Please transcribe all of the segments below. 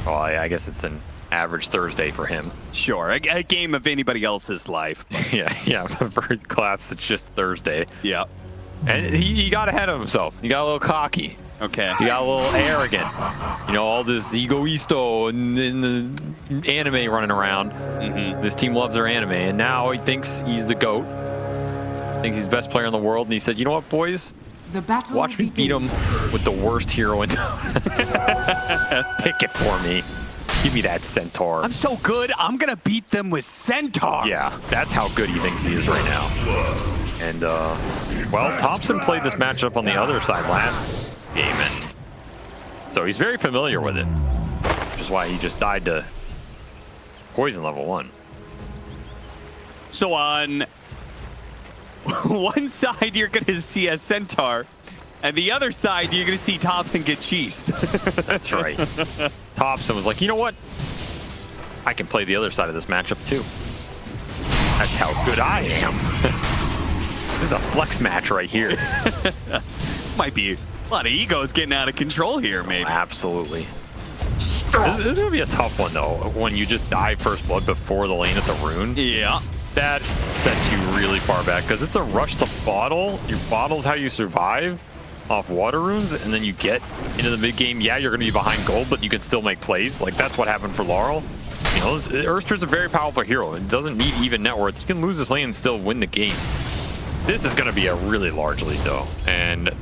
Well, I guess it's an average Thursday for him. Sure, a game of anybody else's life. yeah. For Collapse, it's just Thursday. Yeah. And he got ahead of himself. He got a little cocky. Okay. He got a little arrogant. You know, all this egoisto and the anime running around. This team loves their anime, and now he thinks he's the GOAT. Thinks he's the best player in the world, and he said, you know what, boys? Watch me beat him with the worst hero in Dota. Pick it for me. Give me that Centaur. I'm so good, I'm gonna beat them with Centaur. Yeah, that's how good he thinks he is right now. And, well, Thompson played this matchup on the other side last game, and so he's very familiar with it, which is why he just died to poison level 1. So on one side, you're gonna see a Centaur, and the other side, you're gonna see Thompson get cheesed. That's right. Thompson was like, you know what? I can play the other side of this matchup too. That's how good I am. This is a flex match right here. Might be a lot of egos getting out of control here, maybe. Absolutely. This is going to be a tough one, though, when you just die first blood before the lane at the rune. Yeah. That sets you really far back, because it's a rush to bottle. Your bottle's how you survive off water runes, and then you get into the mid game. Yeah, you're going to be behind gold, but you can still make plays. Like, that's what happened for Laurel. You know, Earthstride's a very powerful hero. It doesn't need even net worth. You can lose this lane and still win the game. This is going to be a really large lead, though. And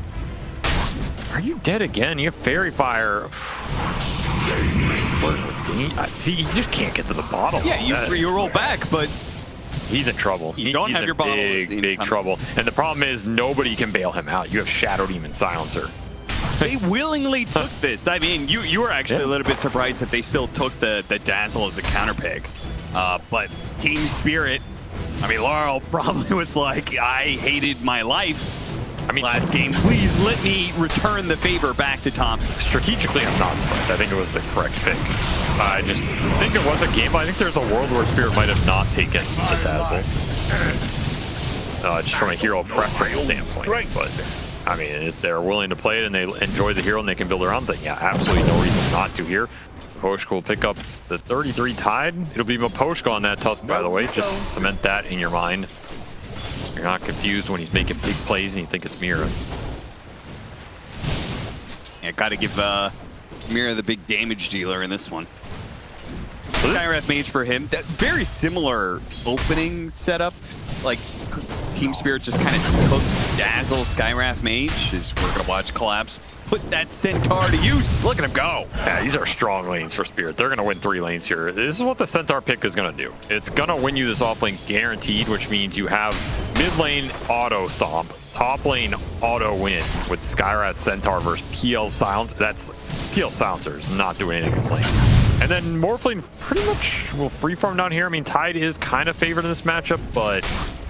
are you dead again? You have Fairy Fire. See, you just can't get to the bottle. Yeah, you roll back, but he's in trouble. You don't have your bottle. Big trouble. And the problem is nobody can bail him out. You have Shadow Demon Silencer. They willingly took this. I mean, you were actually a little bit surprised that they still took the Dazzle as a counter pick. But TSpirit, I mean, Laurel probably was like, I hated my life. I mean, last game, please let me return the favor back to Thompson. Strategically, I'm not surprised. I think it was the correct pick. I just think it was a game. I think there's a world where Spirit might have not taken the Dazzle. Just from a hero preference standpoint. But, I mean, if they're willing to play it and they enjoy the hero and they can build around it, yeah, absolutely no reason not to here. Maposhka will pick up the 33 Tide. It'll be Maposhka on that Tusk, by the way. Just cement that in your mind. You're not confused when he's making big plays and you think it's Mira. Yeah, gotta give Mira the big damage dealer in this one. Skywrath Mage for him. That very similar opening setup. Like, TSpirit just kind of took Dazzle, Skywrath Mage, as we're gonna watch Collapse put that Centaur to use. Look at him go. Yeah, these are strong lanes for Spirit. They're gonna win 3 lanes here. This is what the Centaur pick is gonna do. It's gonna win you this off lane guaranteed, which means you have mid lane auto stomp, top lane auto win with Skywrath Centaur versus PL Silence. That's PL Silencer is not doing anything this lane. And then Morphling pretty much will freeform down here. I mean, Tide is kind of favored in this matchup, but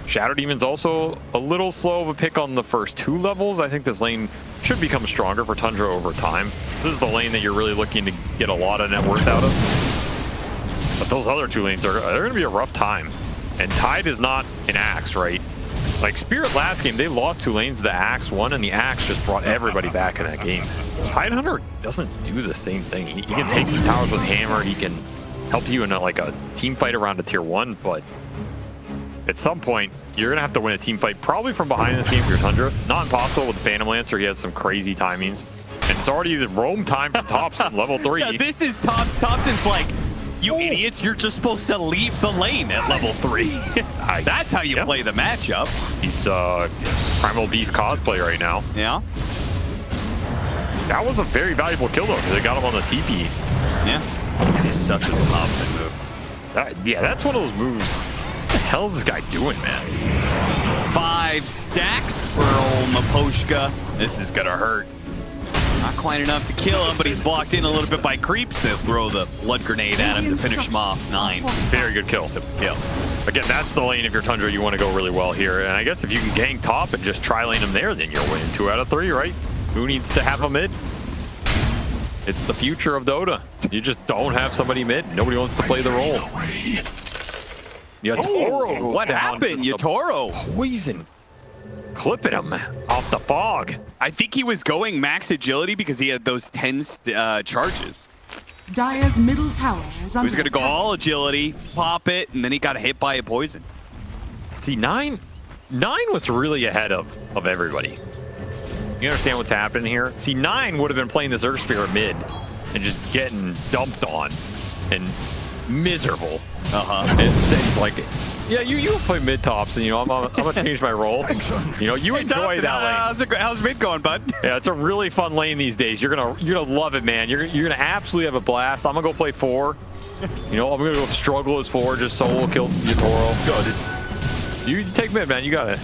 Shadow Demon's also a little slow of a pick on the first 2 levels. I think this lane should become stronger for Tundra over time. This is the lane that you're really looking to get a lot of net worth out of. But those other 2 lanes, they're going to be a rough time. And Tide is not an Axe, right? Like Spirit last game, they lost 2 lanes. The Axe won, and the Axe just brought everybody back in that game. Tidehunter doesn't do the same thing. He can take some towers with Hammer. He can help you in a team fight around a tier 1, but at some point, you're going to have to win a team fight, probably from behind this game for your Tundra. Not impossible with Phantom Lancer. He has some crazy timings. And it's already the roam time from Thompson, level 3. Yeah, this is Thompson's like, you idiots, you're just supposed to leave the lane at level 3. That's how you play the matchup. He's Primal Beast cosplay right now. Yeah. That was a very valuable kill, though, because they got him on the TP. Yeah. He's such a Thompson move. Yeah, that's one of those moves. What the hell is this guy doing, man? 5 stacks for old Maposhka. This is gonna hurt. Not quite enough to kill him, but he's blocked in a little bit by creeps that throw the blood grenade at him to finish him off. 9. Very good kill. Kill. Again, that's the lane if you're Tundra, you want to go really well here. And I guess if you can gank top and just tri-lane him there, then you're winning 2 out of 3, right? Who needs to have a mid? It's the future of Dota. You just don't have somebody mid. Nobody wants to play the role. Yatoro, what happened? Yatoro. Poison. Clipping him off the fog. I think he was going max agility because he had those 10 charges. Dire's middle tower is under He's going to go attack. all agility, pop it, and then he got hit by a poison. See, nine was really ahead of everybody. You understand what's happening here? See, 9 would have been playing this Earth Spirit mid and just getting dumped on and miserable. Instead, he's like, yeah, you play mid tops, and I'm gonna change my role. You enjoy that lane. How's mid going, bud? Yeah, it's a really fun lane these days. You're gonna love it, man. You're gonna absolutely have a blast. I'm gonna go play 4. I'm gonna go struggle as 4, just solo kill Yatoro. Good. You take mid, man. You got it.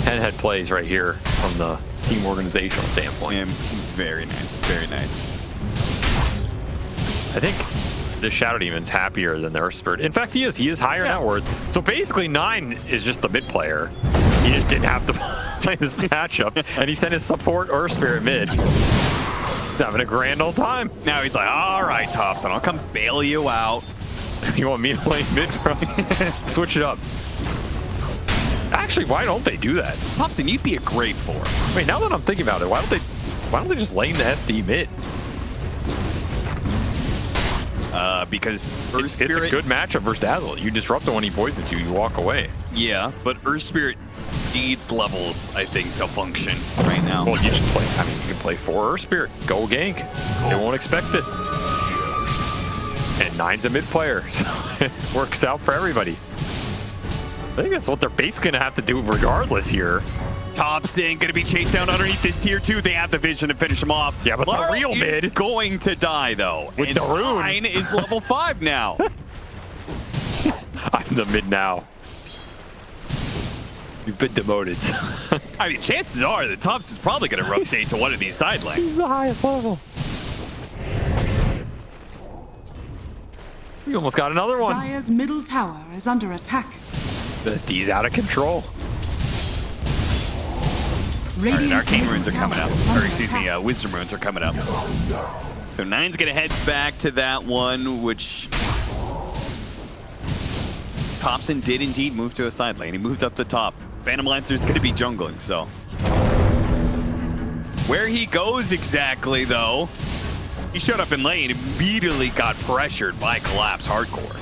Head plays right here from the team organizational standpoint. Yeah, very nice, very nice. I think the Shadow Demon's happier than the Earth Spirit. In fact, he is higher net worth. So basically, 9 is just the mid player. He just didn't have to play this matchup, and he sent his support Earth Spirit mid. He's having a grand old time. Now he's like, all right, Thompson, I'll come bail you out. You want me to play mid, bro? Switch it up. Actually, why don't they do that? Thompson, you'd be a great 4. Wait, now that I'm thinking about it, why don't they just lane the SD mid? Because It's a good matchup versus Dazzle. You disrupt it when he poisons you, you walk away. Yeah, but Earth Spirit needs levels, I think, to function right now. Well, you just play. I mean, you can play 4 Earth Spirit. Go gank. They won't expect it. And 9's a mid player, so it works out for everybody. I think that's what they're basically gonna have to do regardless here. Thompson gonna be chased down underneath this tier 2. They have the vision to finish him off. Yeah, but the real mid going to die though. With the rune. 9 is level 5 now. I'm the mid now. You've been demoted. I mean, chances are that Thompson's probably gonna rotate to one of these side lanes. He's the highest level. We almost got another one. Dire's middle tower is under attack. This D's out of control. Alright, Arcane Runes are coming up. Or excuse me, Wisdom Runes are coming up. So 9's gonna head back to that one, which Thompson did indeed move to a side lane. He moved up to top. Phantom Lancer's gonna be jungling, so. Where he goes exactly, though, he showed up in lane, immediately got pressured by Collapse Hardcore.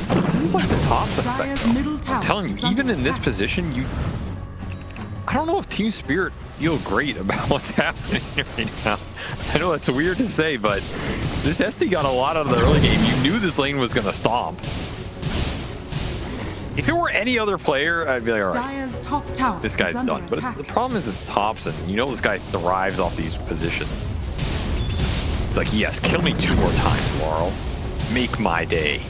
This is like the Thompson effect, Dire's though. middle tower I'm telling you, is even under in this attack. position, I don't know if TSpirit feel great about what's happening right now. I know that's weird to say, but this SD got a lot out of the early game. You knew this lane was going to stomp. If it were any other player, I'd be like, all right, Dire's top tower this guy's is under done. But attack. the problem is it's Thompson. You know this guy thrives off these positions. It's like, yes, kill me 2 more times, Laurel. Make my day.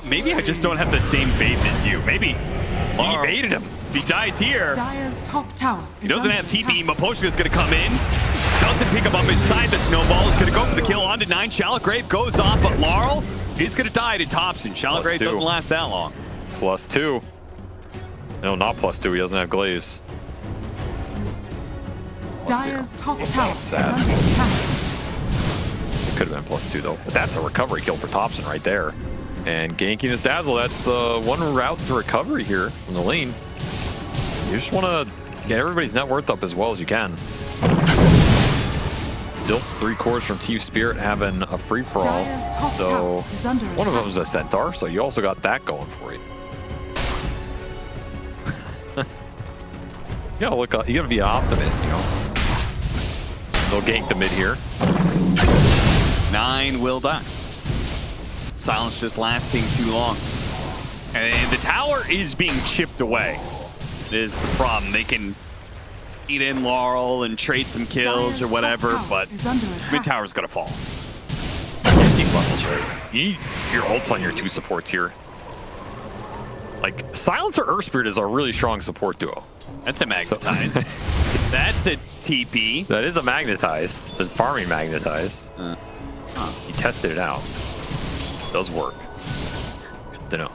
Maybe I just don't have the same faith as you. Maybe He baited him. He dies here. Dire's top tower He is doesn't under have TP. attack. Maposhka's gonna come in. Doesn't pick him up inside the snowball. He's gonna go for the kill onto 9. Shallow Grave goes off, but Laurel is gonna die to Thompson. Shallow Grave +2. doesn't last that long. +2. No, not +2. He doesn't have glaze. Dire's top tower is Sad. under attack. It could have been +2 though. But that's a recovery kill for Thompson right there. And ganking his Dazzle, that's one route to recovery here from the lane. You just want to get everybody's net worth up as well as you can. Still 3 cores from TSpirit having a free-for-all. Dire's top So tower is under one of attack. them is a Centaur, so you also got that going for you. You gotta be an optimist, you know. They'll gank the mid here. 9 will die. Silence just lasting too long. And the tower is being chipped away. Is the problem. They can eat in Laurel and trade some kills Dire's or whatever, top tower but is under this attack. mid tower's gonna fall. You just need levels, right? You need your ults on your 2 supports here. Like, Silence or Earth Spirit is a really strong support duo. That's a magnetize. That's a TP. That is a magnetize. That's farming magnetize. He tested it out. Does work. Good to know.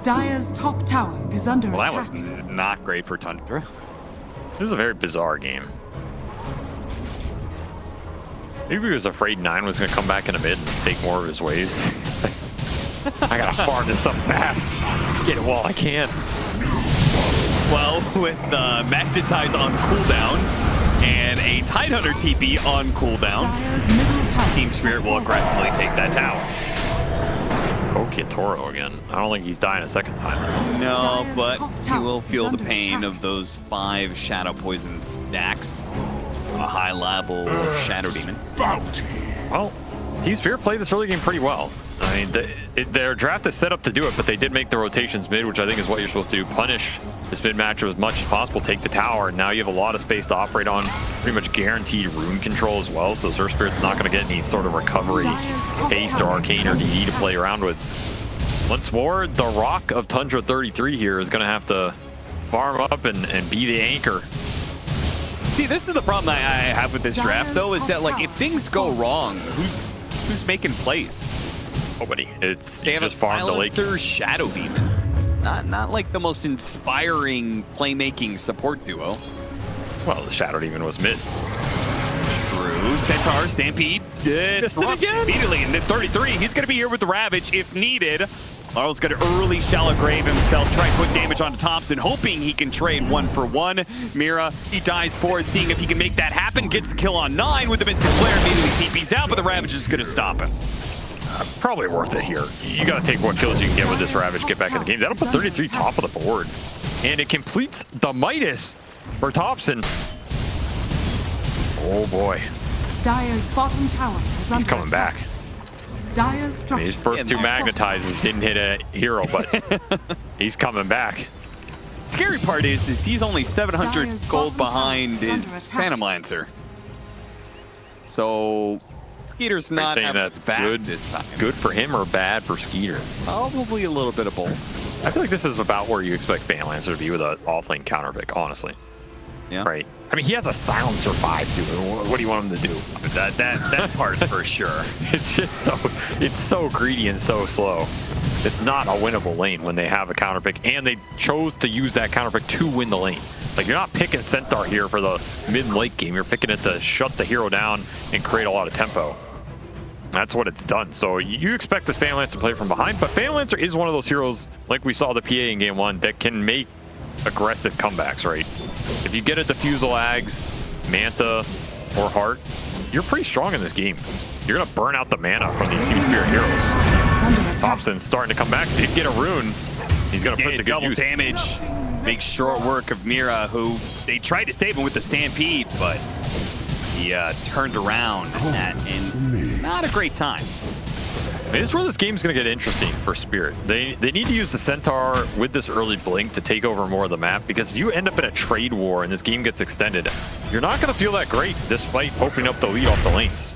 Dire's top tower is under Well, that attack. was not great for Tundra. This is a very bizarre game. Maybe he was afraid 9 was going to come back in a mid and take more of his waves. I got to farm this up fast. Get it while I can. well with Magnetize on cooldown and a Tidehunter TP on cooldown. Dire's middle tower TeamSpirit will aggressively take that tower. Poke Yatoro again. I don't think he's dying a second time. No, Dire's but top he tower will is feel the under pain attack. of those 5 Shadow Poison stacks on a high level Shadow Demon. Well, TSpirit played this early game pretty well. I mean, their draft is set up to do it, but they did make the rotations mid, which I think is what you're supposed to do. Punish this mid matchup as much as possible, take the tower, and now you have a lot of space to operate on. Pretty much guaranteed rune control as well, so Zerspirit's not going to get any sort of recovery, haste, or arcane, or DD to play around with. Once more, the Rock of Tundra 33 here is going to have to farm up and be the anchor. See, this is the problem I have with this draft, though, is that, like, if things go wrong, who's making plays? Nobody. It's They have just a farm the lake. Silencer Shadow Demon. Not like the most inspiring playmaking support duo. Well, the Shadow Demon was mid. True. Centaur, Stampede, disrupt immediately. And then 33, he's going to be here with the Ravage if needed. Marl's going to early Shallow Grave himself, try and put damage onto Thompson, hoping he can trade 1 for 1. Mira, he dives for it, seeing if he can make that happen. Gets the kill on 9 with the Mystic Flare, immediately TP's out, but the Ravage is going to stop him. Probably worth it here. You got to take what kills you can get with this Ravage, get back in the game. That'll put 33 top of the board. And it completes the Midas for Thompson. Oh boy. Dire's bottom tower is under He's coming attack. back. Dire's I mean, structures his first 2 are magnetizes didn't hit a hero, but he's coming back. Scary part is he's only 700 Dire's gold bottom tower behind is his under attack. Phantom Lancer. So Skeeter's Are you not saying having that's it fast good, this time. good for him or bad for Skeeter? Probably a little bit of both. I feel like this is about where you expect Phantom Lancer to be with an off-lane counter pick, honestly. Yeah. Right. I mean, he has a Silencer 5, dude. What do you want him to do? That part's for sure. It's just it's so greedy and so slow. It's not a winnable lane when they have a counter pick, and they chose to use that counter pick to win the lane. Like, you're not picking Centaur here for the mid and late game. You're picking it to shut the hero down and create a lot of tempo. That's what it's done. So you expect this Phantom Lancer to play from behind, but Phantom Lancer is one of those heroes, like we saw the PA in game 1, that can make aggressive comebacks, right? If you get a Diffusal Ags, Manta, or Heart, you're pretty strong in this game. You're going to burn out the mana from these TSpirit heroes. is under attack. Thompson's starting to come back. Did get a rune. He's going to put the Did good double use. damage. Big short work of Mira, who they tried to save him with the Stampede, but he turned around in not a great time. I mean, this is where this game's going to get interesting for Spirit. They need to use the Centaur with this early blink to take over more of the map, because if you end up in a trade war and this game gets extended, you're not going to feel that great despite opening up the lead off the lanes.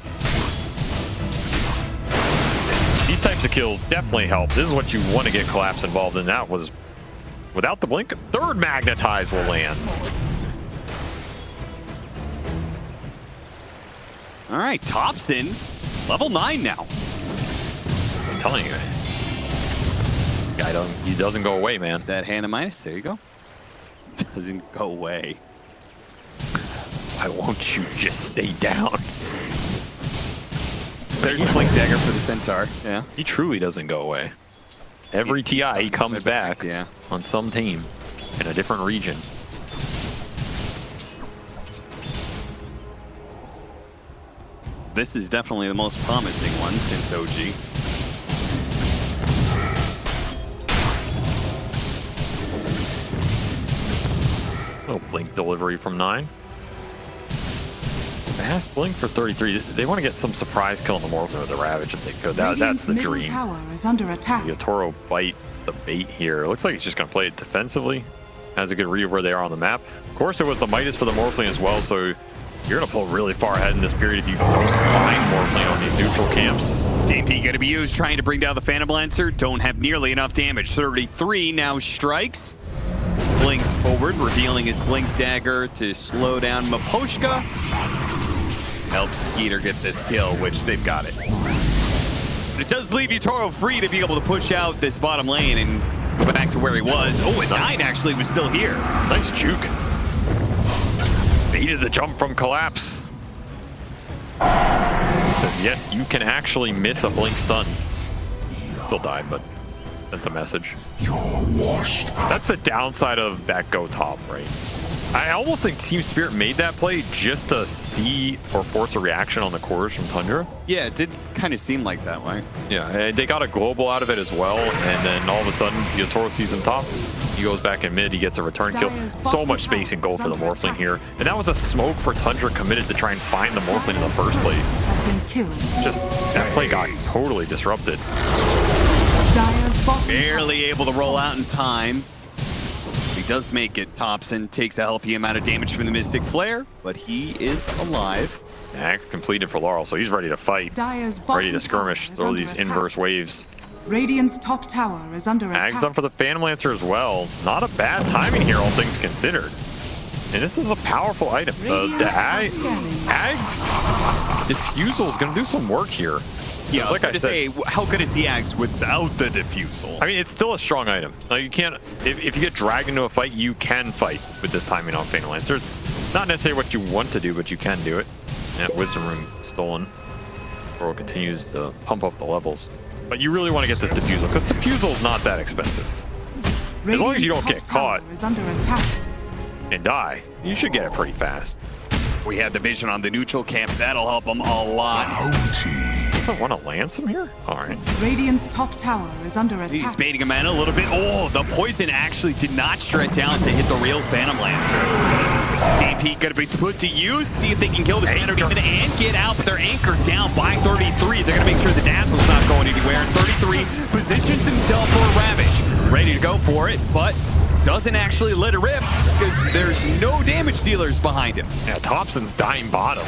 These types of kills definitely help. This is what you want to get Collapse involved in. That was, without the blink, 3rd Magnetize will land. All right, Thompson, level 9 now. I'm telling you, guy doesn't go away, man. That hand of minus, there you go. Doesn't go away. Why won't you just stay down? There's a Blink Dagger for the Centaur. Yeah. He truly doesn't go away. Every TI, he comes back Yeah. on some team in a different region. This is definitely the most promising one since OG. Oh, blink delivery from 9. Fast blink for 33. They want to get some surprise kill in the Morphling with the Ravage if they could. That's Radiant's the middle dream. tower is under attack. Yatoro bite the bait here. It looks like he's just going to play it defensively. Has a good read of where they are on the map. Of course, it was the Midas for the Morphling as well, so you're going to pull really far ahead in this period if you don't find Morphling on these neutral camps. DP going to be used, trying to bring down the Phantom Lancer. Don't have nearly enough damage. 33 now strikes. Blinks forward, revealing his Blink Dagger to slow down Maposhka. Helps Skeeter get this kill, which they've got it. But it does leave Yatoro free to be able to push out this bottom lane and go back to where he was. Oh, and 9 actually was still here. Nice juke. Baited the jump from Collapse. Says, yes, you can actually miss a blink stun. Still died, but Sent the message. You're washed. That's the downside of that go top, right? I almost think TSpirit made that play just to see or force a reaction on the cores from Tundra. Yeah, it did kind of seem like that way. Yeah, and they got a global out of it as well, and then all of a sudden, Yatoro sees him top. He goes back in mid, he gets a return kill. So much space and goal for the Morphling here. And that was a smoke for Tundra committed to try and find the Morphling in the first place. Has been killed. Just, that play got totally disrupted. Dire's bottom Barely able to roll out in time. He does make it. Thompson takes a healthy amount of damage from the Mystic Flare, but he is alive. Axe completed for Laurel, so he's ready to fight. Dire's bottom Ready to skirmish, tower is throw under these attack. inverse waves. Radiant's top tower is under Axe attack. done for the Phantom Lancer as well. Not a bad timing here, all things considered. And this is a powerful item. The Axe Diffusal is going to do some work here. Yeah, like I said, say, how good is the Axe without the Diffusal? I mean, it's still a strong item. Like, you can't, if you get dragged into a fight, you can fight with this timing on Phantom Lancer. It's not necessarily what you want to do, but you can do it. And Wisdom Room stolen. World continues to pump up the levels. But you really want to get this Diffusal, because Diffusal is not that expensive. As long as you don't get caught Is under attack. and die, you should get it pretty fast. We have the vision on the neutral camp. That'll help him a lot. Doesn't want to lance him here? All right. Radiant's top tower is under attack. He's baiting him in a little bit. Oh, the poison actually did not stretch out to hit the real Phantom Lancer. AP gonna be put to use. See if they can kill this Phantom Demon and get out, but they're anchored down by 33. They're gonna make sure the Dazzle's not going anywhere. And 33 positions himself for a Ravage. Ready to go for it, but doesn't actually let it rip because there's no damage dealers behind him. Yeah, Thompson's dying bottom.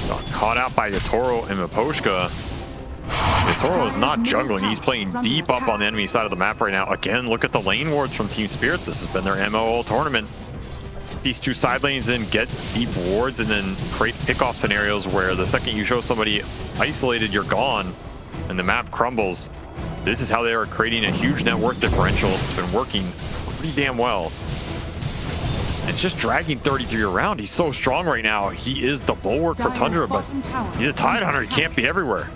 Got caught out by Yatoro and Miposhka. Yatoro is not jungling. He's playing deep up on the enemy side of the map right now. Again, look at the lane wards from TSpirit. This has been their MO all tournament. These two side lanes in, get deep wards, and then create pickoff scenarios where the second you show somebody isolated, you're gone, and the map crumbles. This is how they are creating a huge net worth differential. It's been working pretty damn well. It's just dragging 33 around. He's so strong right now. He is the bulwark for Tundra, but he's a Tidehunter. He can't be everywhere.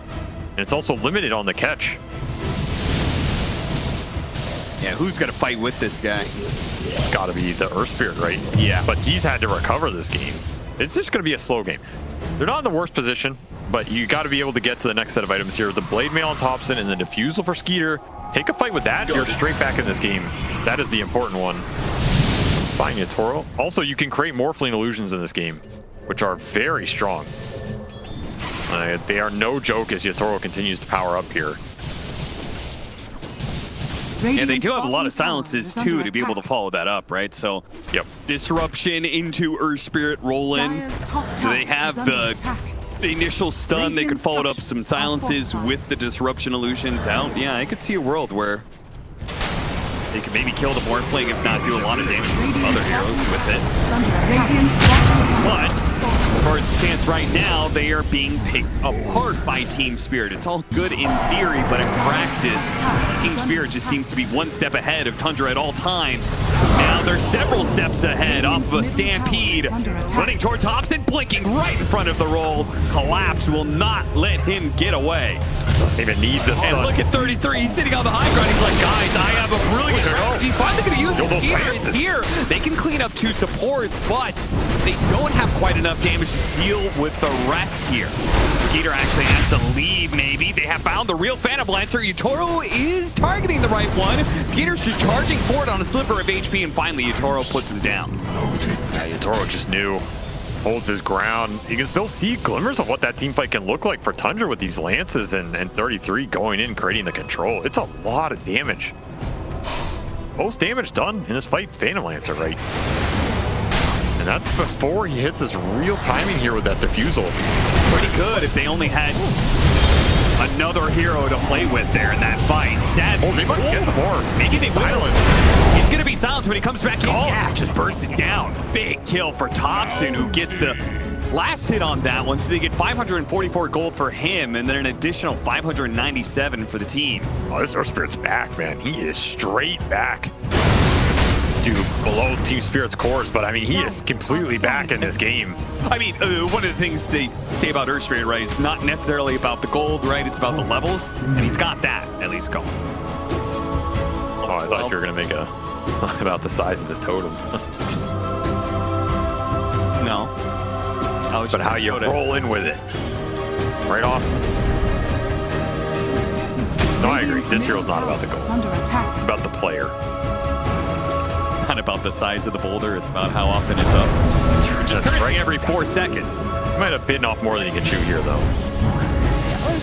And it's also limited on the catch. Yeah, who's gonna fight with this guy? It's got to be the TSpirit, right? Yeah. But he's had to recover this game. It's just going to be a slow game. They're not in the worst position, but you got to be able to get to the next set of items here. The Blade Mail on Thompson and the Diffusal for Skeeter. Take a fight with that, you're straight back in this game. That is the important one. Fine, Yatoro. Also, you can create Morphling illusions in this game, which are very strong. They are no joke as Yatoro continues to power up here. And they do have a lot of silences too to be able to follow that up, right? So, Yep. disruption into Earthspirit roll in. So they have the initial stun. They could follow it up some silences with the disruption illusions out. Yeah, I could see a world where they could maybe kill the Morphling, if not do a lot of damage to some other heroes with it. But as far as it stands right now, they are being picked apart by TSpirit. It's all good in theory, but in practice, TSpirit just seems to be one step ahead of Tundra at all times. Now they're several steps ahead off of a stampede. Running towards Hobson, blinking right in front of the roll. Collapse will not let him get away. Doesn't even need this. And look at 33, he's sitting on the high ground. He's like, guys, I have a brilliant strategy. He's finally going to use it. Skeeter is here. They can clean up two supports, but they don't have quite enough damage to deal with the rest here. Skeeter actually has to leave, maybe. They have found the real Phantom Lancer. Yatoro is targeting the right one. Skeeter's just charging forward on a sliver of HP, and finally Yatoro puts him down. Yeah, Yatoro just knew. Holds his ground. You can still see glimmers of what that team fight can look like for Tundra with these lances and 33 going in, creating the control. It's a lot of damage. Most damage done in this fight, Phantom Lancer, right? And that's before he hits his real timing here with that Diffusal. Pretty good if they only had another hero to play with there in that fight. Sadly, Oh, they might get more. maybe they will. He's gonna be silenced when he comes back in. Oh. Yeah, just bursting down. Big kill for Thompson, who gets the last hit on that one. So they get 544 gold for him, and then an additional 597 for the team. Oh, this TSpirit's back, man. He is straight back. to below Team Spirit's course, but I mean, he is completely back in this game. I mean, one of the things they say about TSpirit, right, it's not necessarily about the gold, right? It's about the levels, and he's got that at least going. Oh, I thought you were going to make a... It's not about the size of his totem. No. But how you roll in with it. Right, Austin? No, I agree. This hero's not about the gold. It's about the player. Not about the size of the boulder. It's about how often it's up. Just right every 4 seconds. You might have bitten off more than you can chew here, though.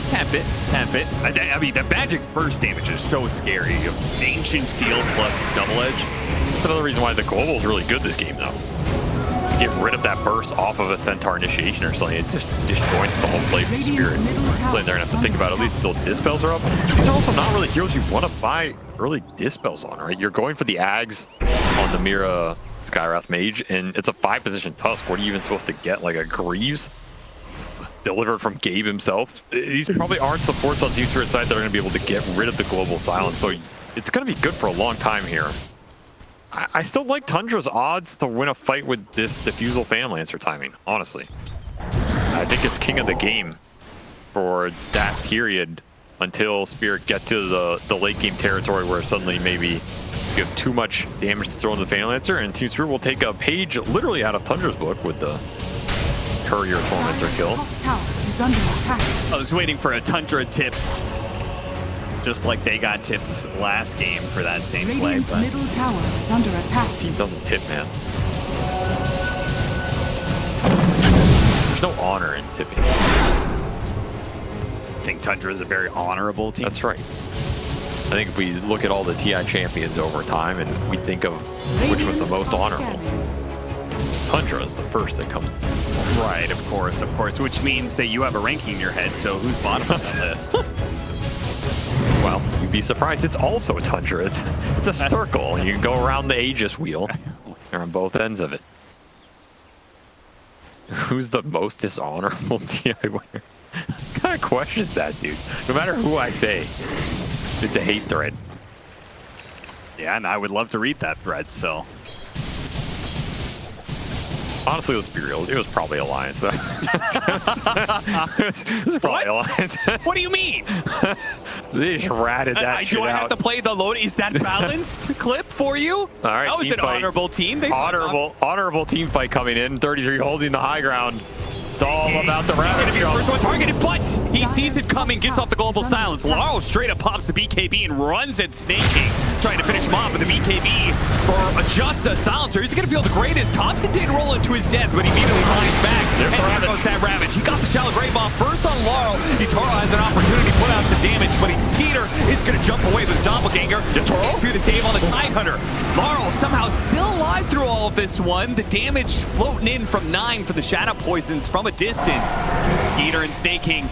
Tap it, tap it. I mean, the magic burst damage is so scary. You have Ancient Seal plus Double Edge. That's another reason why the global is really good this game, though. Get rid of that burst off of a Centaur initiation or something. It just disjoints the whole play from Spirit. Something they're going to have to think about. At least the dispels are up. These are also not really heroes you want to buy early dispels on, right? You're going for the Ags on the Mira Skywrath Mage, and it's a 5-position Tusk. What are you even supposed to get? Like a Greaves? Delivered from Gabe himself. These probably aren't supports on Team Spirit side that are going to be able to get rid of the global silence. So it's going to be good for a long time here. I still like Tundra's odds to win a fight with this Diffusal Phantom Lancer timing, honestly. I think it's king of the game for that period until Spirit get to the late game territory where suddenly maybe you have too much damage to throw in the Phantom Lancer, and Team Spirit will take a page literally out of Tundra's book with the Courier Tormentor kill. I was waiting for a Tundra tip, just like they got tipped last game for that same play. Radiant's middle tower is under attack. This team doesn't tip, man. There's no honor in tipping. I think Tundra is a very honorable team. That's right. I think if we look at all the TI champions over time and we think of which was the most honorable, Tundra is the first that comes. Right, of course, which means that you have a ranking in your head, so who's bottom of the list? Well, you'd be surprised. It's also Tundra. It's a circle, and you can go around the Aegis wheel. You're on both ends of it. Who's the most dishonorable TI winner? What kind of question's that, dude? No matter who I say, it's a hate thread. Yeah, and I would love to read that thread, so... Honestly, let's be real. It was probably Alliance. It was probably Alliance. What do you mean? They just ratted that shit do I out. have to play the load? Is that balanced clip for you? All right, that was an honorable team. Honorable team fight coming in. 33 holding the high ground. It's all about the Ravage. Gonna be the first one targeted, but he sees it coming, gets off the global silence. Laurel straight up pops the BKB and runs at Snake King, trying to finish him off with the BKB for just a silencer. He's gonna feel the greatest. Thompson did roll into his death, but he immediately finds back. And there goes that Ravage. He got the Shallow Grave off first on Laurel. Yatoro has an opportunity to put out some damage, but Skeeter is gonna jump away with the Doppelganger. Yatoro through the save on the Tidehunter. Laurel somehow still alive through all of this one. The damage floating in from 9 for the Shadow Poisons from a distance. Skeeter and Snake King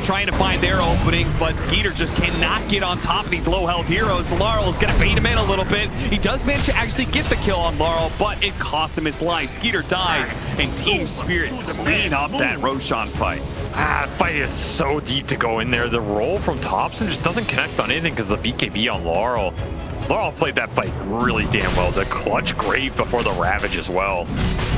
trying to find their opening, but Skeeter just cannot get on top of these low health heroes. Laurel is gonna bait him in a little bit. He does manage to actually get the kill on Laurel, but it cost him his life. Skeeter dies, and Team Spirit clean up that Roshan fight. Fight is so deep to go in there. The roll from Thompson just doesn't connect on anything because the BKB on Laurel. Laurel played that fight really damn well. The clutch grave before the Ravage as well.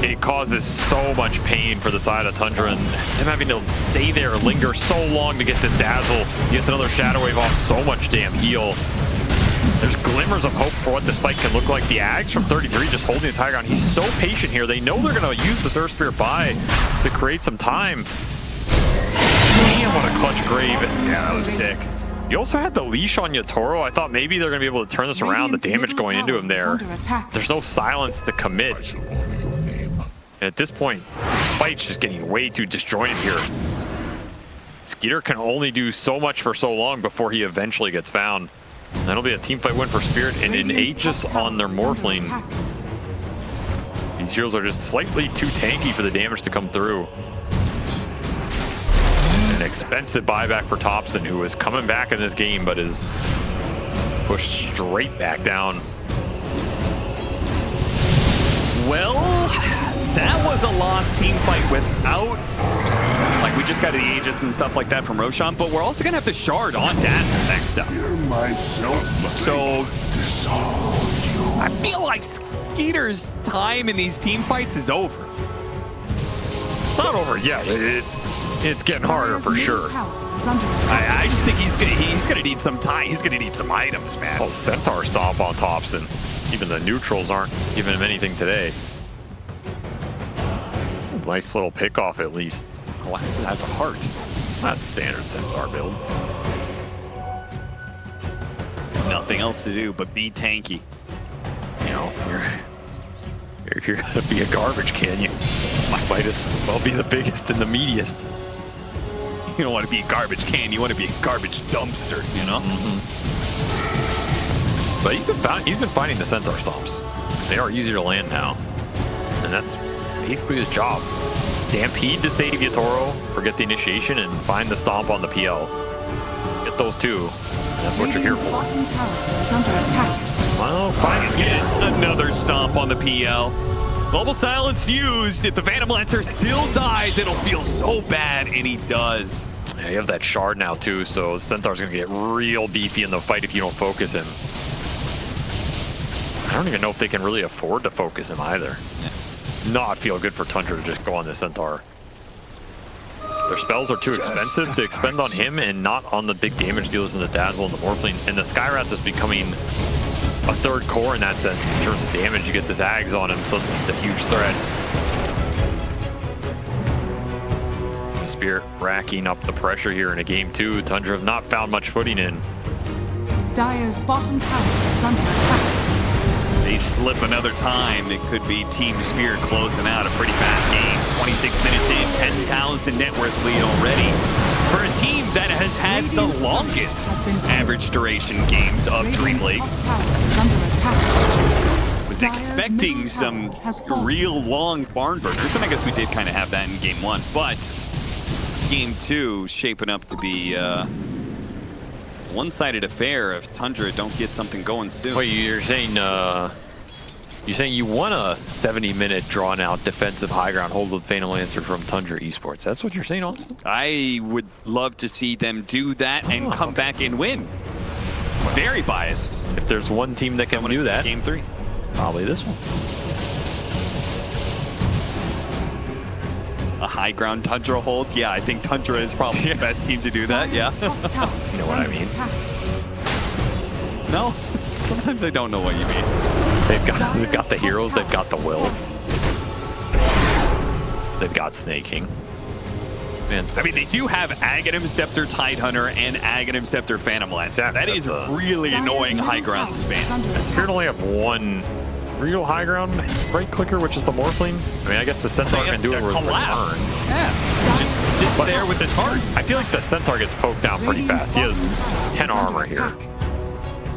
It causes so much pain for the side of Tundra, and him having to stay there, linger so long to get this dazzle. He gets another Shadow Wave off, so much damn heal. There's glimmers of hope for what this fight can look like. The Ags from 33 just holding his high ground. He's so patient here. They know they're going to use this TSpirit buy to create some time. Damn, what a clutch grave. Yeah, that was sick. You also had the leash on Yatoro. I thought maybe they're going to be able to turn this around. The damage going into him there. There's no silence to commit. And at this point, the fight's just getting way too disjointed here. Skeeter can only do so much for so long before he eventually gets found. That'll be a team fight win for Spirit, and an Aegis on their Morphling. These heroes are just slightly too tanky for the damage to come through. An expensive buyback for Thompson, who is coming back in this game, but is pushed straight back down. Well, that was a lost team fight without, like, we just got the Aegis and stuff like that from Roshan, but we're also gonna have the Shard on Dazzler next up. So I feel like Skeeter's time in these team fights is over. Not over yet. It's getting harder for sure. I just think he's gonna need some time. He's gonna need some items, man. Oh, Centaur stomp on tops, and even the neutrals aren't giving him anything today. Nice little pick off at least. Glass has a heart. That's standard Centaur build. Nothing else to do but be tanky. You know, if you're gonna be a garbage can, you might as well be the biggest and the meatiest. You don't want to be a garbage can, you want to be a garbage dumpster, you know? But he's been finding the Centaur stomps. They are easier to land now. And that's basically his job. Stampede to save Yatoro, forget the initiation, and find the stomp on the PL. Get those two. That's what you're here for. Well, fine. He's getting another stomp on the PL. Global silence used. If the Phantom Lancer still dies, it'll feel so bad, and he does. Yeah, you have that shard now too, so Centaur's gonna get real beefy in the fight if you don't focus him. I don't even know if they can really afford to focus him either. Yeah. Not feel good for Tundra to just go on the Centaur. Their spells are too expensive to expend on him and not on the big damage dealers in the Dazzle and the Morphling. And the Skywrath is becoming a third core in that sense. In terms of damage, you get this Ags on him, so it's a huge threat. Spirit racking up the pressure here in a game 2. Tundra have not found much footing in. Dire's bottom tower is under attack. They slip another time. It could be TSpirit closing out a pretty fast game. 26 minutes in, 10,000 net worth lead already. For a team that has had the longest average duration games of DreamLeague. Was expecting some real long barn burners, and I guess we did kind of have that in game 1, but game 2 shaping up to be one-sided affair if Tundra don't get something going soon. Wait, you're saying you want a 70-minute drawn-out defensive high ground hold with Phantom Lancer from Tundra Esports? That's what you're saying, Austin? I would love to see them do that and come back and win. Very biased. If there's one team that can do that, game 3, probably this one. A high ground Tundra hold? Yeah, I think Tundra is probably the best team to do that, yeah. You know what I mean? No, sometimes I don't know what you mean. They've got the heroes, they've got the will. They've got Snake King. I mean, they do have Aghanim Scepter Tidehunter and Aghanim Scepter Phantom Lance. Yeah, that is really annoying high ground spam. Spirit only have one real high ground right clicker, which is the Morphling. I mean, I guess the Centaur can do it with return. Yeah, just sits there with his heart. I feel like the Centaur gets poked down pretty fast. He has 10 armor here.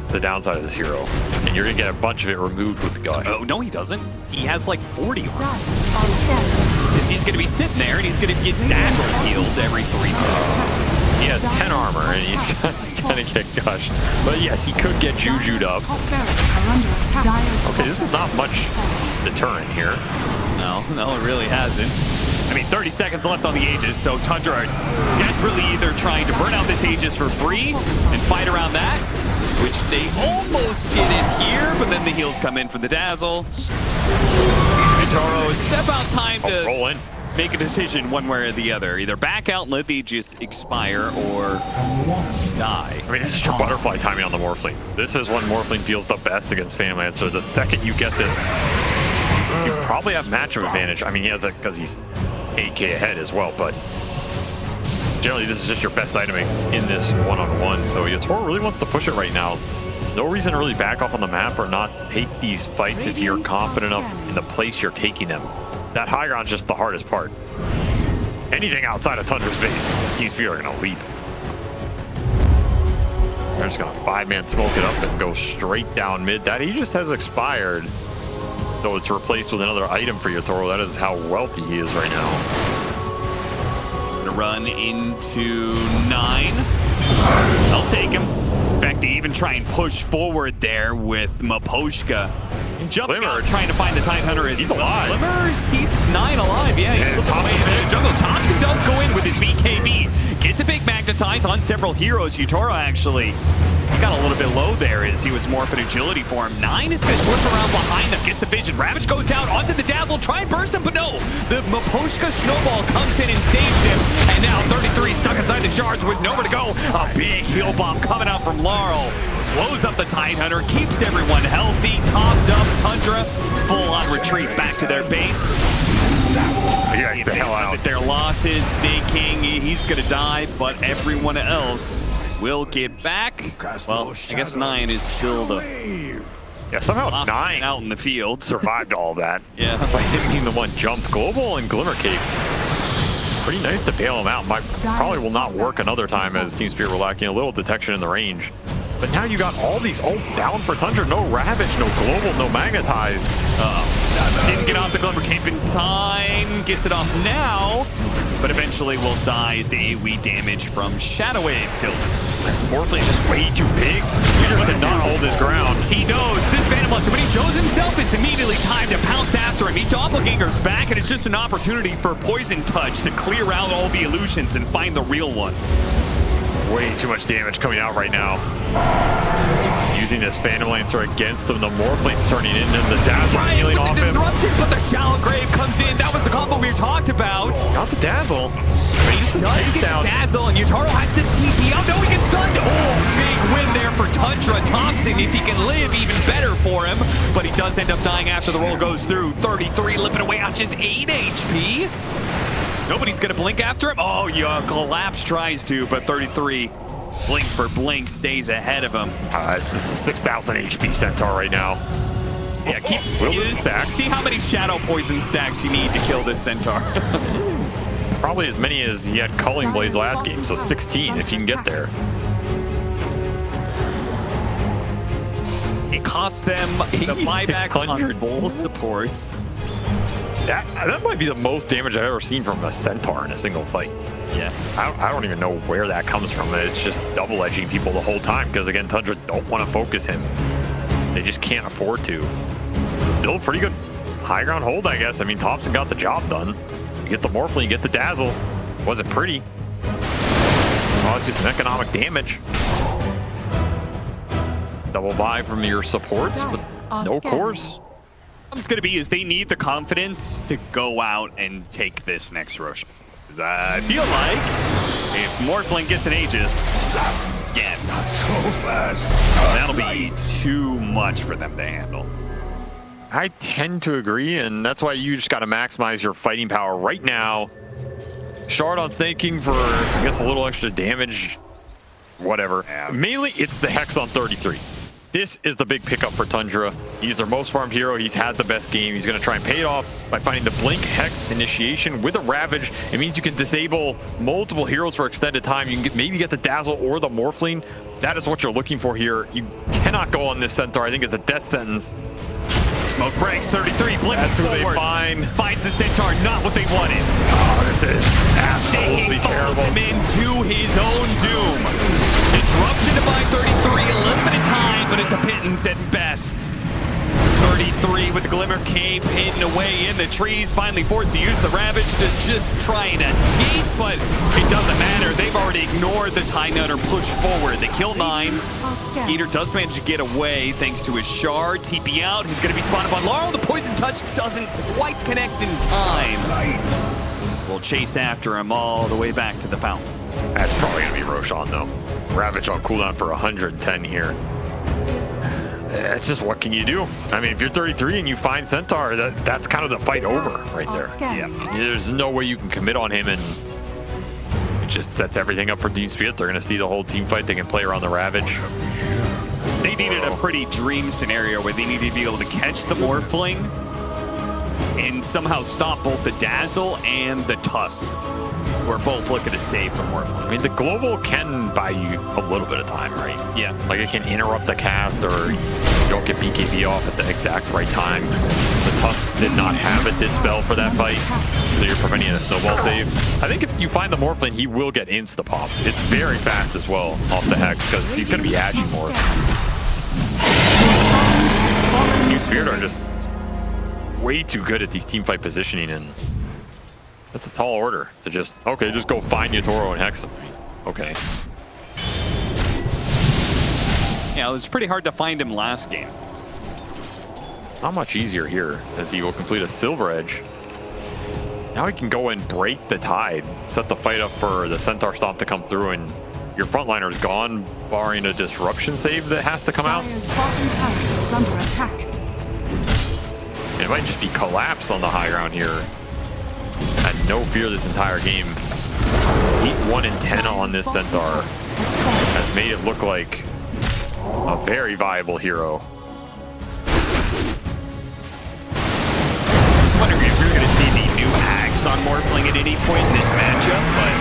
It's the downside of this hero. And you're going to get a bunch of it removed with Gush. Oh, no, he doesn't. He has like 40 armor. He's going to be sitting there, and he's going to get Dazzle healed every 3 minutes. He has 10 armor, and he's going to get Gush. But yes, he could get Juju'd up. Okay, this is not much deterrent here. No, it really hasn't. I mean, 30 seconds left on the Aegis, so Tundra are desperately either trying to burn out this Aegis for free and fight around that, which they almost get it here, but then the heals come in for the Dazzle. Yatoro, it's about time to roll in. Make a decision one way or the other. Either back out and let the Aegis expire or die. I mean, this is your butterfly timing on the Morphling. This is when Morphling feels the best against Phantom Lancer. The second you get this, you probably have matchup advantage. I mean, he has it because he's 8k ahead as well, but generally this is just your best item in this one-on-one. So Yatoro really wants to push it right now. No reason to really back off on the map or not take these fights if you're confident enough in the place you're taking them. That high ground's just the hardest part. Anything outside of Tundra's base, TSpirit are gonna leap. They're just gonna 5-man smoke it up and go straight down mid. That he just has expired, though it's replaced with another item for Yatoro. That is how wealthy he is right now. Gonna run into 9. I'll take him. In fact, they even try and push forward there with Maposhka. Jumping out, trying to find the Tidehunter. He's alive. Glimmer keeps 9 alive. Yeah, he's looking away in the jungle. Thompson does go in with his BKB. Gets a big magnetize on several heroes. Yatoro actually, he got a little bit low there as he was more of an agility for him. 9 is going to slip around behind them, gets a vision. Ravage goes out onto the Dazzle, try and burst him, but no. The Maposhka Snowball comes in and saves him. And now 33 stuck inside the shards with nowhere to go. A big heal bomb coming out from Laurel. Blows up the Tidehunter, keeps everyone healthy. Topped up Tundra, full on retreat back to their base. Yeah, get the hell out. Their losses, Snake King, he's gonna die, but everyone else will get back. Well, I guess 9 is still the Yeah, somehow last 9 out in the field. survived all that. Yeah. Despite him being the one jumped. Global and Glimmer Cape. Pretty nice to bail him out. Probably will not work another time as TSpirit were lacking a little detection in the range. But now you got all these ults down for Tundra. No Ravage, no Global, no Magnetize. Didn't get off the Glimmer Cape in time. Gets it off now, but eventually will die as the AoE damage from Shadow Wave killed him. This Morphling is just way too big. Peter cannot hold his ground. He knows this Phantom Hunter, when he shows himself, it's immediately time to pounce after him. He doppelganger's back, and it's just an opportunity for Poison Touch to clear out all the illusions and find the real one. Way too much damage coming out right now. Using this Phantom Lancer against him. The Morphling's turning into the Dazzle, healing off him. But the Shallow Grave comes in. That was the combo we talked about. Got the Dazzle. He does get Dazzle, and Yatoro has to TP out. No, he gets stunned. Oh, big win there for Tundra. Thompson, if he can live, even better for him. But he does end up dying after the roll goes through. 33 limping away on just 8 HP. Nobody's going to blink after him. Oh, yeah, Collapse tries to, but 33, blink for blink, stays ahead of him. This is a 6,000 HP Centaur right now. Yeah, keep stacks. See how many Shadow Poison stacks you need to kill this Centaur. Probably as many as he had Culling Blades last game, so 16 if you can get there. It cost them the buyback on both supports. That might be the most damage I've ever seen from a Centaur in a single fight. Yeah. I don't even know where that comes from. It's just double-edging people the whole time because, again, Tundra don't want to focus him. They just can't afford to. Still a pretty good high ground hold, I guess. I mean, Thompson got the job done. You get the Morphling, you get the Dazzle. Wasn't pretty. Oh, it's just an economic damage. Double buy from your supports, but no cores. What's going to be is they need the confidence to go out and take this next Roshan. Because I feel like if Morphling gets an Aegis, again, not so fast. That'll be too much for them to handle. I tend to agree, and that's why you just got to maximize your fighting power right now. Shard on Snake King for, I guess, a little extra damage. Whatever. Yeah. Mainly, it's the Hex on 33. This is the big pickup for Tundra. He's their most farmed hero. He's had the best game. He's going to try and pay it off by finding the Blink Hex initiation with a Ravage. It means you can disable multiple heroes for extended time. You can maybe get the Dazzle or the Morphling. That is what you're looking for here. You cannot go on this Centaur. I think it's a death sentence. Smoke breaks, 33, blink That's who forward. they find. Finds the Centaur, not what they wanted. Oh, this is absolutely terrible. Him into his own doom. Disruption to buy 33, a little bit of time, but it's a pittance at best. 33 with the Glimmer Cape hidden away in the trees, finally forced to use the Ravage to just try and escape, but it doesn't matter. They've already ignored the Tidehunter push forward. They kill 9. Skeeter does manage to get away thanks to his Shard. TP out. He's going to be spotted by Laurel. The Poison Touch doesn't quite connect in time. We'll chase after him all the way back to the fountain. That's probably going to be Roshan, though. Ravage on cooldown for 110 here. That's just, what can you do? I mean, if you're 33 and you find Centaur, that's kind of the fight over right there. Yeah. There's no way you can commit on him, and it just sets everything up for TSpirit. They're going to see the whole team fight. They can play around the Ravage. They needed a pretty dream scenario where they needed to be able to catch the Morphling and somehow stop both the Dazzle and the Tusk. We're both looking to save the Morphling. I mean, the Global can buy you a little bit of time, right? Yeah. Like, it can interrupt the cast, or you don't get BKB off at the exact right time. The Tusk did not have a Dispel for that fight, so you're preventing a snowball save. I think if you find the Morphling, he will get insta-pop. It's very fast as well off the Hex, because he's going to be aging more. TSpirit are just way too good at these teamfight positioning, and That's a tall order to just, okay, just go find Yatoro and hex him. Okay. Yeah, it was pretty hard to find him last game. Not much easier here as he will complete a Silver Edge. Now he can go and break the tide, set the fight up for the Centaur Stomp to come through, and your frontliner's gone, barring a disruption save that has to come out. Dire's bottom tower is under attack. And it might just be collapsed on the high ground here. Had no fear this entire game. Heat 1 and 10 on this Centaur has made it look like a very viable hero. Just wondering if you're going to see the new axe on Morphling at any point in this matchup, but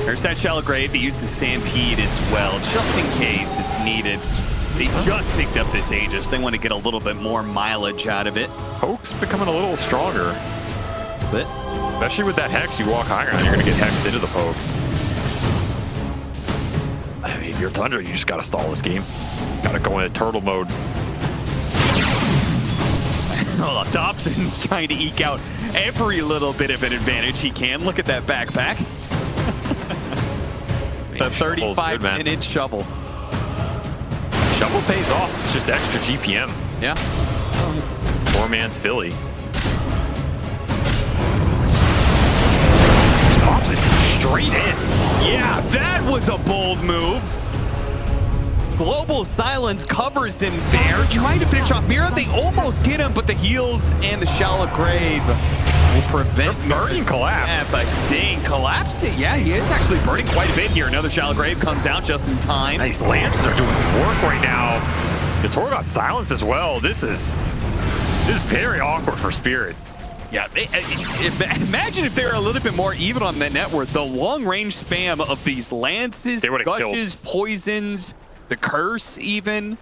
there's that Shallow Grave. They use the Stampede as well, just in case it's needed. They just picked up this Aegis. They want to get a little bit more mileage out of it. Poke's becoming a little stronger. But especially with that Hex, you walk high ground, you're going to get hexed into the Poke. I mean, if you're Tundra, you just got to stall this game. Got to go into turtle mode. well, Dobson's trying to eke out every little bit of an advantage he can. Look at that backpack. The 35-minute shovel. Shovel pays off. It's just extra GPM. Yeah. Poor man's Philly. Pops it straight in. Yeah, that was a bold move. Global Silence covers him there, trying to finish off Mira. They almost get him, but the heals and the Shallow Grave will prevent burning collapse. Yeah, but dang, collapsing. Yeah, he is actually burning quite a bit here. Another Shallow Grave comes out just in time. Nice lances are doing work right now. Yatoro got silence as well. This is very awkward for Spirit. Yeah, imagine if they're a little bit more even on the net worth. The long-range spam of these lances, gushes, poisons, the curse even.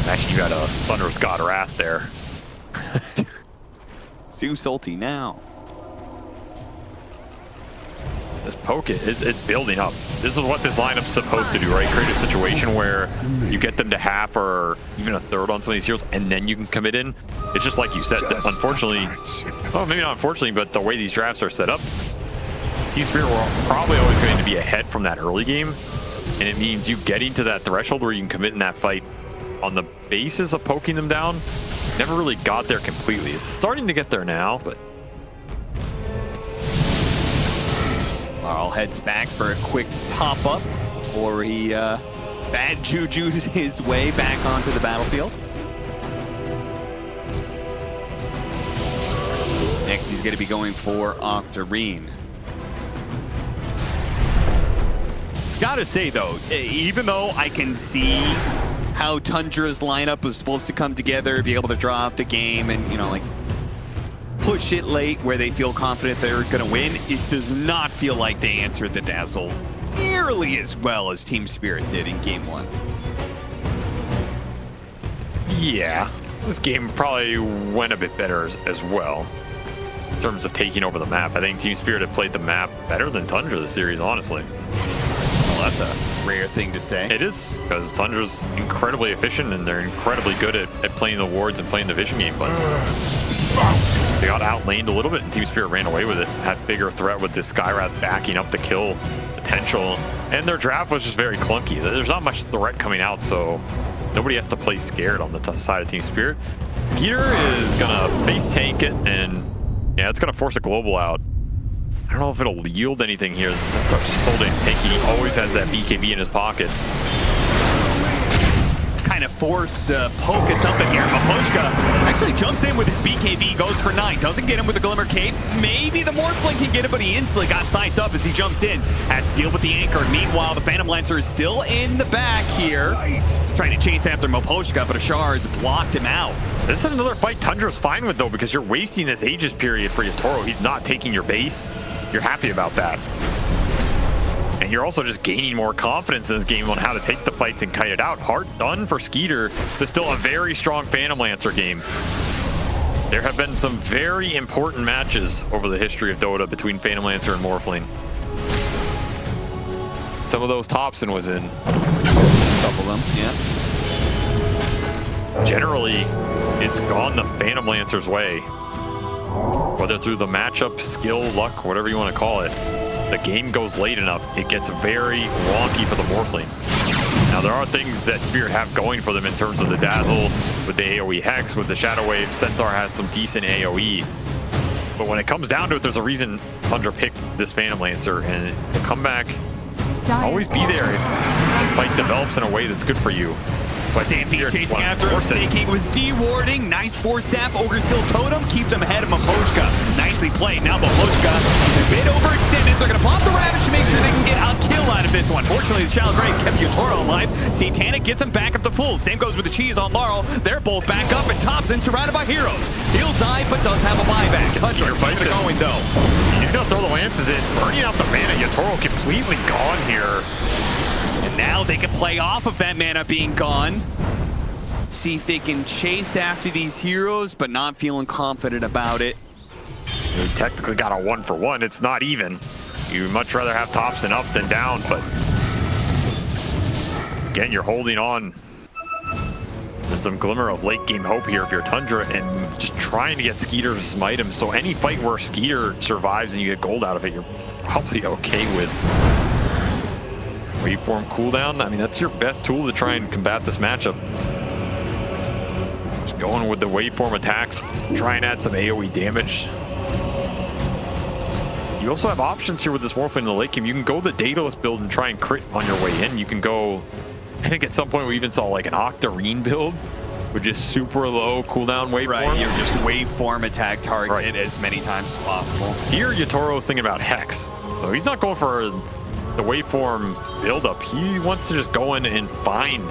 Actually, you got a Thunderous God Wrath there. Too salty now. This poke, it's building up. This is what this lineup's supposed to do, right? Create a situation where you get them to half or even a third on some of these heroes, and then you can commit in. It's just like you said, unfortunately, well, maybe not unfortunately, but the way these drafts are set up, TSpirit were probably always going to be ahead from that early game, and it means you getting to that threshold where you can commit in that fight on the basis of poking them down. Never really got there completely. It's starting to get there now, but Larl heads back for a quick top up before he bad juju's his way back onto the battlefield. Next, he's going to be going for Octarine. Gotta say though, even though I can see how Tundra's lineup was supposed to come together, be able to draw out the game, and you know, like push it late where they feel confident they're gonna win, it does not feel like they answered the dazzle nearly as well as TSpirit did in game one. yeah, this game probably went a bit better as well in terms of taking over the map. I think TSpirit had played the map better than Tundra this series, honestly. Well, that's a rare thing to say. It is, because Tundra's incredibly efficient and they're incredibly good at playing the wards and playing the vision game, but they got outlaned a little bit and TSpirit ran away with it. Had bigger threat with this Skywrath backing up the kill potential, and their draft was just very clunky. There's not much threat coming out, so nobody has to play scared on the side of TSpirit. Skeeter is gonna base tank it, and yeah, it's gonna force a global out. I don't know if it'll yield anything here. Soldier tanky, he always has that BKB in his pocket. Kind of forced the poke at something here. Maposhka actually jumps in with his BKB, goes for 9, doesn't get him with the Glimmer Cape. Maybe the Morphling can get it, but he instantly got sized up as he jumped in. Has to deal with the anchor. Meanwhile, the Phantom Lancer is still in the back here, trying to chase after Maposhka, but a Shard's blocked him out. This is another fight Tundra's fine with, though, because you're wasting this Aegis period for Yatoro. He's not taking your base. You're happy about that. And you're also just gaining more confidence in this game on how to take the fights and kite it out. Hard done for Skeeter. There's still a very strong Phantom Lancer game. There have been some very important matches over the history of Dota between Phantom Lancer and Morphling. Some of those Topson was in. A couple of them, yeah. Generally, it's gone the Phantom Lancer's way. Whether through the matchup, skill, luck, whatever you want to call it, the game goes late enough, it gets very wonky for the Morphling. Now, there are things that Spirit have going for them in terms of the Dazzle, with the AoE Hex, with the Shadow Wave. Centaur has some decent AoE. But when it comes down to it, there's a reason Tundra picked this Phantom Lancer, and the comeback always be there if the fight develops in a way that's good for you. But TSpirit chasing after him, Snaking was dewarding. Nice Force Staff, Ogre Still Totem, keeps him ahead of Maposhka. Nicely played. Now Maposhka is a bit overextended. They're going to pop the Ravage to make sure they can get a kill out of this one. Fortunately, the Shallow Grave kept Yatoro alive. Satanic gets him back up to full. Same goes with the Cheese on Laurel. They're both back up, and Thompson surrounded by heroes. He'll die, but does have a buyback. Tundra fighting going, though. He's going to throw the lances in, burning out the mana. Yatoro completely gone here. And now they can play off of that mana being gone. See if they can chase after these heroes, but not feeling confident about it. You technically got a 1-for-1. It's not even. You'd much rather have Thompson up than down, but again, you're holding on to some glimmer of late game hope here if you're Tundra, and just trying to get Skeeter to smite him. So any fight where Skeeter survives and you get gold out of it, you're probably okay with. Waveform cooldown, I mean, that's your best tool to try and combat this matchup. Just going with the waveform attacks, try and add some AoE damage. You also have options here with this Morphling in the late game. You can go the Daedalus build and try and crit on your way in. You can go, I think at some point we even saw like an Octarine build, which is super low cooldown waveform. Right, you're just waveform attack target as many times as possible. Here, Yatoro's thinking about Hex. So he's not going for the waveform buildup. He wants to just go in and find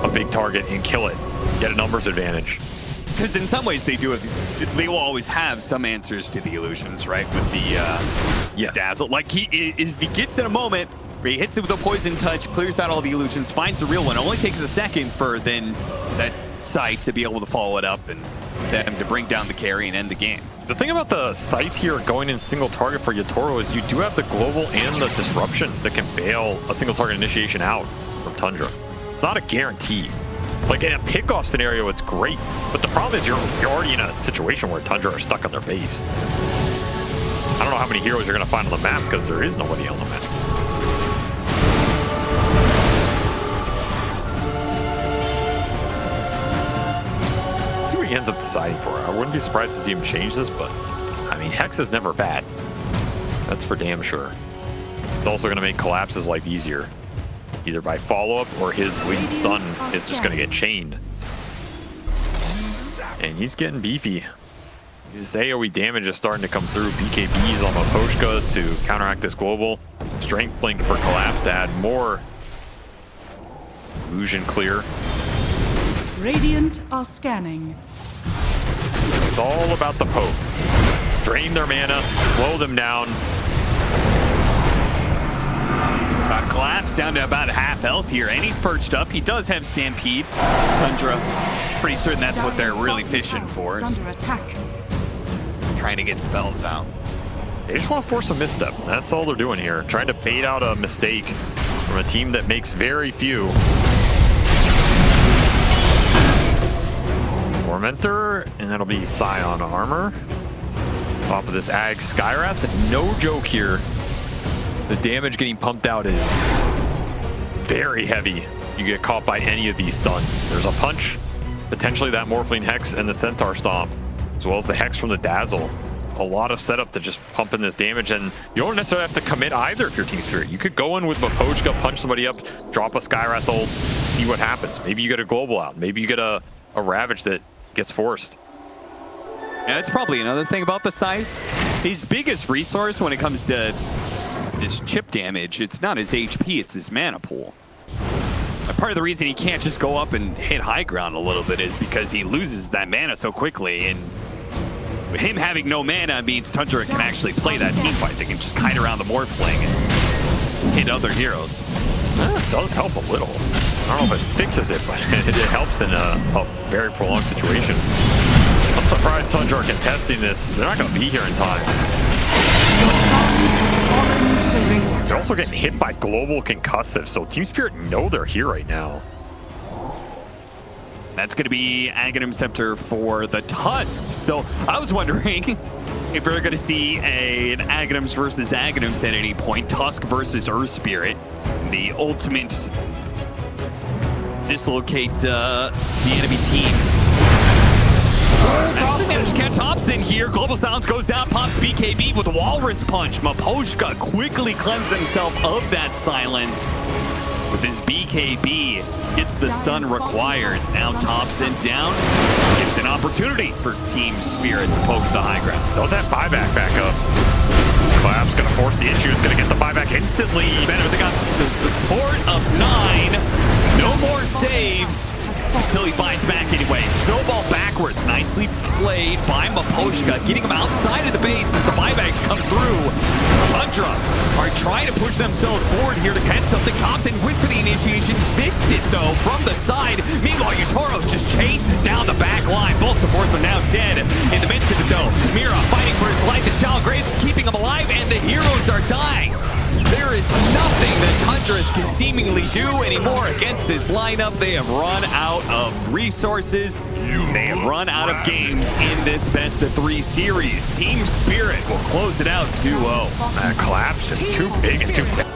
a big target and kill it, get a numbers advantage. Because in some ways they do have, they will always have some answers to the illusions, right? With the Dazzle. Like if he gets in a moment where he hits it with a poison touch, clears out all the illusions, finds the real one. It only takes a second for then that Sight to be able to follow it up and them to bring down the carry and end the game. The thing about the Scythe here going in single target for Yatoro is you do have the global and the disruption that can bail a single target initiation out from Tundra. It's not a guarantee. Like in a pickoff scenario, it's great, but the problem is you're already in a situation where Tundra are stuck on their base. I don't know how many heroes you're going to find on the map because there is nobody on the map. Let's see what he ends up deciding for. I wouldn't be surprised to see him change this, but I mean, Hex is never bad. That's for damn sure. It's also going to make Collapse's life easier, either by follow-up or his lead stun is just going to get chained. And he's getting beefy. His AoE damage is starting to come through. BKBs on Maposhka to counteract this global. Strength Blink for Collapse to add more illusion clear. Radiant are scanning. It's all about the poke. Drain their mana, slow them down. Collapse down to about half health here, and he's perched up. He does have Stampede. Tundra, pretty certain that's what they're really fishing for. Under attack. Trying to get spells out. They just want to force a misstep. That's all they're doing here. Trying to bait out a mistake from a team that makes very few. Tormentor, and that'll be Scion armor. Top of this Ag Skyrath. No joke here. The damage getting pumped out is very heavy. You get caught by any of these stuns. There's a punch, potentially that Morphling Hex and the Centaur Stomp, as well as the Hex from the Dazzle. A lot of setup to just pump in this damage, and you don't necessarily have to commit either if you're Team You could go in with Maposhka, punch somebody up, drop a Skyrath ult, see what happens. Maybe you get a global out. Maybe you get a Ravage that gets forced. Yeah, that's probably another thing about the Scythe. His biggest resource when it comes to his chip damage, it's not his HP, it's his mana pool. And part of the reason he can't just go up and hit high ground a little bit is because he loses that mana so quickly, and him having no mana means Tundra can actually play that team fight. They can just kite around the Morphling and hit other heroes. It does help a little. I don't know if it fixes it, but it helps in a very prolonged situation. I'm surprised Tundra are contesting this. They're not going to be here in time. Your son has fallen to the ring. They're also getting hit by global concussive, so TeamSpirit know they're here right now. That's going to be Aghanim Scepter for the Tusk. So I was wondering, if we're going to see an Aghanims versus Aghanims at any point, Tusk versus TSpirit, the ultimate dislocate the enemy team. Probably managed to catch Thompson here. Global Silence goes down, pops BKB with a Walrus Punch. Maposhka quickly cleansed himself of that silence. With his BKB, gets the stun required. Now Thompson down. Gives an opportunity for TSpirit to poke the high ground. Does that buyback back up? Clap's gonna force the issue. Is gonna get the buyback instantly. Better, they got the support of 9. No more saves until he buys back anyway. Snowball backwards. Nicely played by Maposhka, getting him outside of the base as the buybacks come through. Tundra are trying to push themselves forward here to catch something. Thompson went for the initiation, missed it though from the side. Meanwhile, Yatoro just chases down the back line. Both supports are now dead in the midst of it though. Mira fighting for his life. The Shallow Graves keeping him alive, and the heroes are dying. There is nothing that Tundra can seemingly do anymore against this lineup. They have run out of resources. They have run out of games in this best-of-3 series. TSpirit will close it out 2-0. That Clap's just too big and too quick.